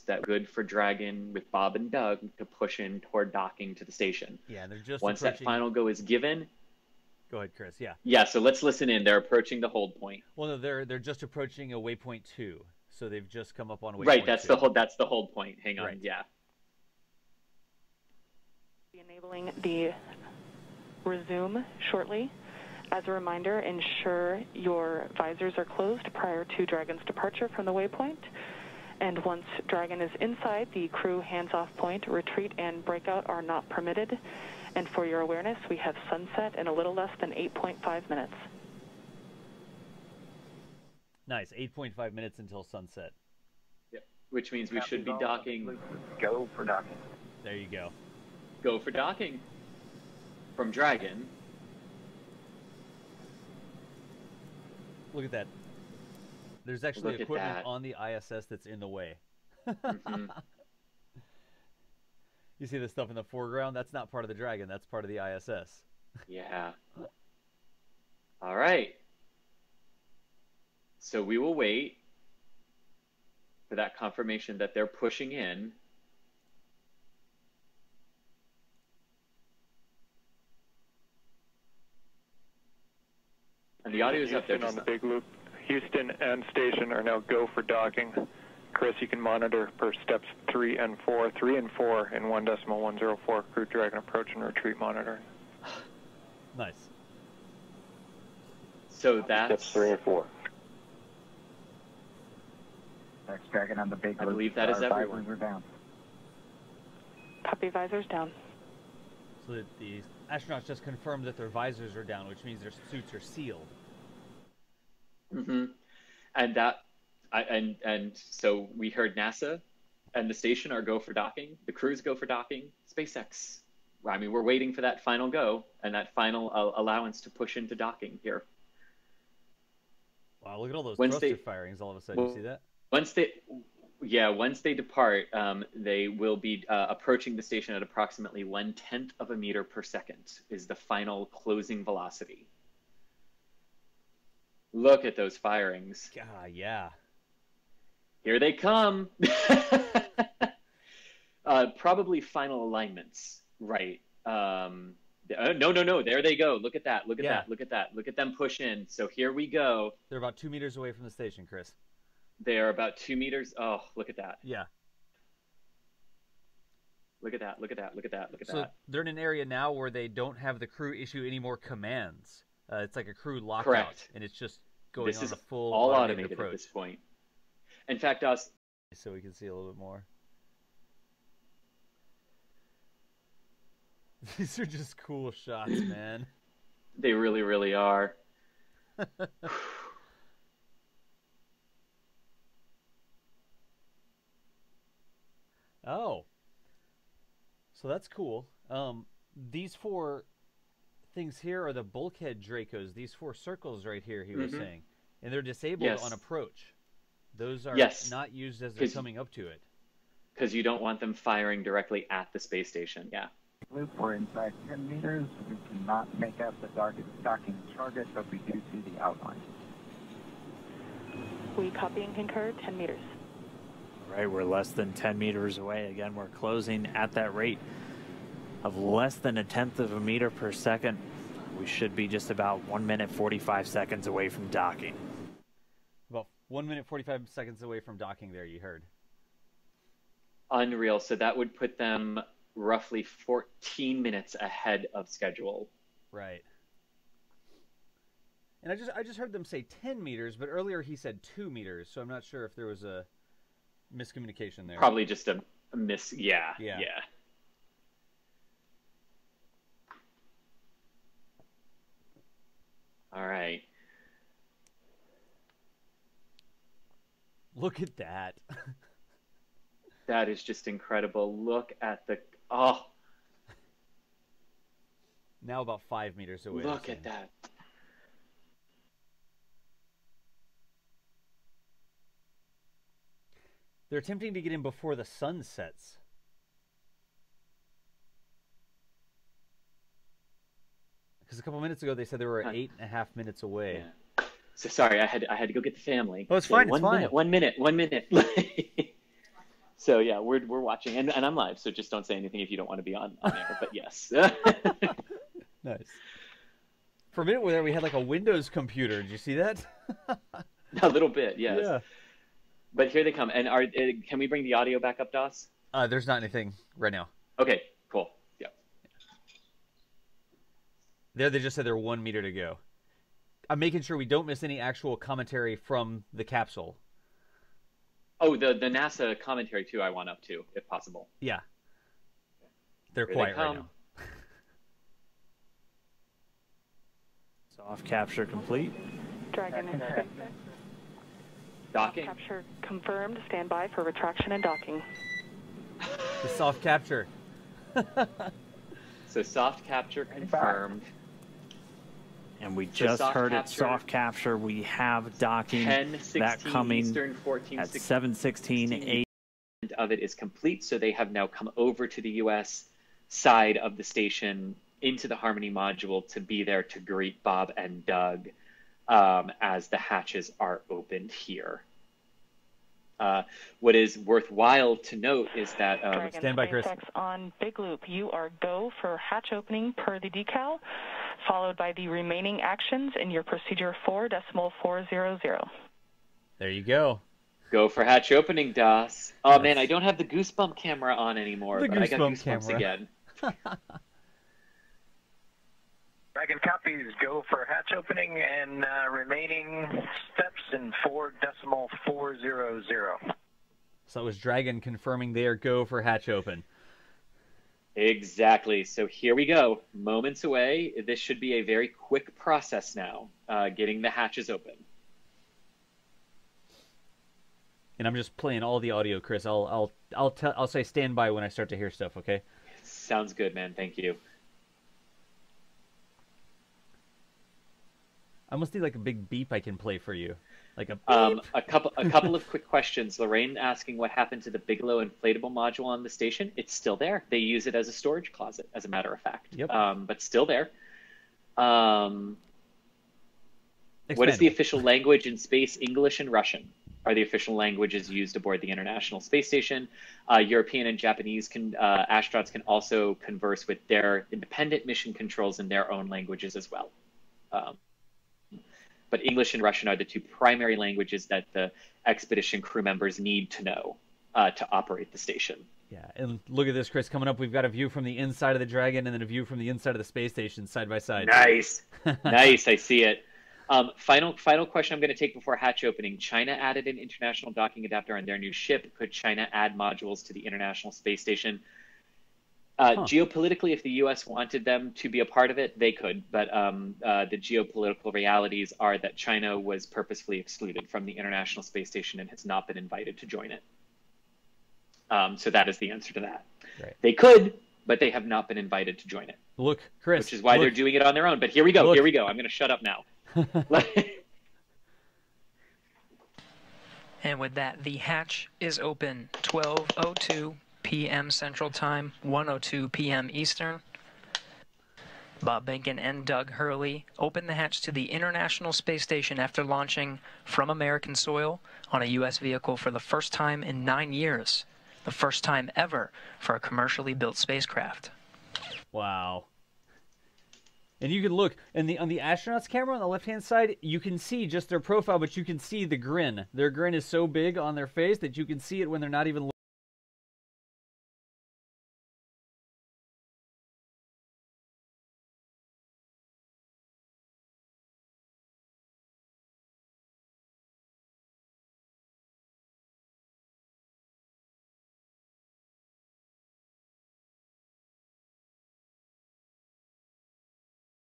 that good for Dragon with Bob and Doug to push in toward docking to the station. Yeah, and they're just Once approaching... that final go is given. Go ahead, Chris. Yeah. Yeah. So let's listen in. They're approaching the hold point. Well, no, they're just approaching a waypoint 2, so they've just come up on waypoint Right. That's 2. the hold. That's the hold point. Hang on. Right. Yeah. Enabling the resume shortly. As a reminder, ensure your visors are closed prior to Dragon's departure from the waypoint. And once Dragon is inside the crew hands-off point, retreat and breakout are not permitted. And for your awareness, we have sunset in a little less than 8.5 minutes. Nice. 8.5 minutes until sunset. Yep. Which means we should be docking. Go for docking. There you go. Go for docking from Dragon. Look at that. There's actually equipment on the ISS that's in the way. Mm-hmm. You see the stuff in the foreground? That's not part of the Dragon. That's part of the ISS. Yeah. All right. So we will wait for that confirmation that they're pushing in. And the audio is up there. On the big loop. Houston and station are now go for docking. Chris, you can monitor per steps 3 and 4. 3 and 4 in 1.104 Crew Dragon approach and retreat monitoring. Nice. So that's steps 3 and 4. Next Dragon on the big I loop. believe that is everyone. Visors are down. Copy, visors down. So that the astronauts just confirmed that their visors are down, which means their suits are sealed. Mm-hmm. And so we heard NASA and the station are go for docking. The crews go for docking. SpaceX. I mean, we're waiting for that final go and that final allowance to push into docking here. Wow, look at all those thruster firings all of a sudden. You see that? Once they depart, they will be approaching the station at approximately 1/10 of a meter per second is the final closing velocity. Look at those firings. God, yeah. Here they come. Probably final alignments, right? No. There they go. Look at that. Look at that. Look at that. Look at them push in. So here we go. They're about 2 meters away from the station, Chris. They are about 2 meters. Oh, look at that. Yeah. Look at that. Look at that. Look at that. Look at that. So they're in an area now where they don't have the crew issue any more commands. It's like a crew lockout. Correct. And it's just going on a full all automated approach. At this point. In fact, us. So we can see a little bit more. These are just cool shots, man. They really, really are. Oh. So that's cool. These 4 things here are the bulkhead Dracos. These 4 circles right here, he was saying. And they're disabled on approach. Those are not used as they're coming up to it. Because you don't want them firing directly at the space station, yeah. Loop, we're inside 10 meters. We cannot make out the docking target, but we do see the outline. We copy and concur, 10 meters. All right, we're less than 10 meters away. Again, we're closing at that rate of less than 1/10 of a meter per second. We should be just about 1 minute 45 seconds away from docking. About 1 minute 45 seconds away from docking there, you heard. Unreal. So that would put them roughly 14 minutes ahead of schedule. Right. And I just heard them say 10 meters, but earlier he said 2 meters, so I'm not sure if there was a miscommunication there. Probably just a miss. Yeah. All right. Look at that. That is just incredible. Look at the... Oh. Now about 5 meters away. Look at that. They're attempting to get in before the sun sets. Because a couple minutes ago they said they were 8.5 minutes away. Yeah. So sorry, I had to go get the family. Oh, it's fine. One minute. So yeah, we're watching, and I'm live, so just don't say anything if you don't want to be on air. But yes. Nice. For a minute there, we had like a Windows computer. Did you see that? A little bit, yes. Yeah. But here they come. And can we bring the audio back up, Doss? There's not anything right now. Okay, cool. Yeah. There, they just said they're 1 meter to go. I'm making sure we don't miss any actual commentary from the capsule. Oh, the NASA commentary too. I want up to, if possible. Yeah. They're Here quiet they right now. Soft capture complete. Dragon and Docking. capture confirmed. Stand by for retraction and docking. The soft capture. So soft capture confirmed. And we just heard it, soft capture. We have docking. 10:16 that coming Eastern, 14 at 7:16 of it is complete. So they have now come over to the U.S. side of the station into the Harmony module to be there to greet Bob and Doug as the hatches are opened here. What is worthwhile to note is that stand by, Chris. SpaceX on Big Loop, you are go for hatch opening per the decal, followed by the remaining actions in your procedure 4.400. There you go. Go for hatch opening, Doss. Oh man, I don't have the goosebump camera on anymore, but I got goosebumps again. Dragon copies, go for hatch opening and remaining steps in 4.400. So it was Dragon confirming their go for hatch open. Exactly. So here we go. Moments away. This should be a very quick process now, getting the hatches open. And I'm just playing all the audio, Chris. I'll say stand by when I start to hear stuff. Okay. Sounds good, man. Thank you. I must need like a big beep I can play for you, like a beep. A couple of quick questions. Lorraine asking what happened to the Bigelow inflatable module on the station. It's still there. They use it as a storage closet, as a matter of fact. Yep. But still there. What is the official language in space? English and Russian are the official languages used aboard the International Space Station. European and Japanese astronauts can also converse with their independent mission controls in their own languages as well. But English and Russian are the two primary languages that the expedition crew members need to know to operate the station. Yeah, and look at this, Chris. Coming up, we've got a view from the inside of the Dragon and then a view from the inside of the space station, side by side. Nice. Nice, I see it. Final question I'm going to take before hatch opening. China added an international docking adapter on their new ship. Could China add modules to the International Space Station? Geopolitically, if the U.S. wanted them to be a part of it, they could. But the geopolitical realities are that China was purposefully excluded from the International Space Station and has not been invited to join it. So that is the answer to that. Right. They could, but they have not been invited to join it. Look, Chris. Which is why they're doing it on their own. But here we go. Look. Here we go. I'm going to shut up now. And with that, the hatch is open. 12:02 p.m. Central Time, 1:02 p.m. Eastern. Bob Behnken and Doug Hurley opened the hatch to the International Space Station after launching from American soil on a U.S. vehicle for the first time in 9 years. The first time ever for a commercially built spacecraft. Wow. And you can look on the astronauts camera on the left-hand side, you can see just their profile, but you can see the grin. Their grin is so big on their face that you can see it when they're not even looking.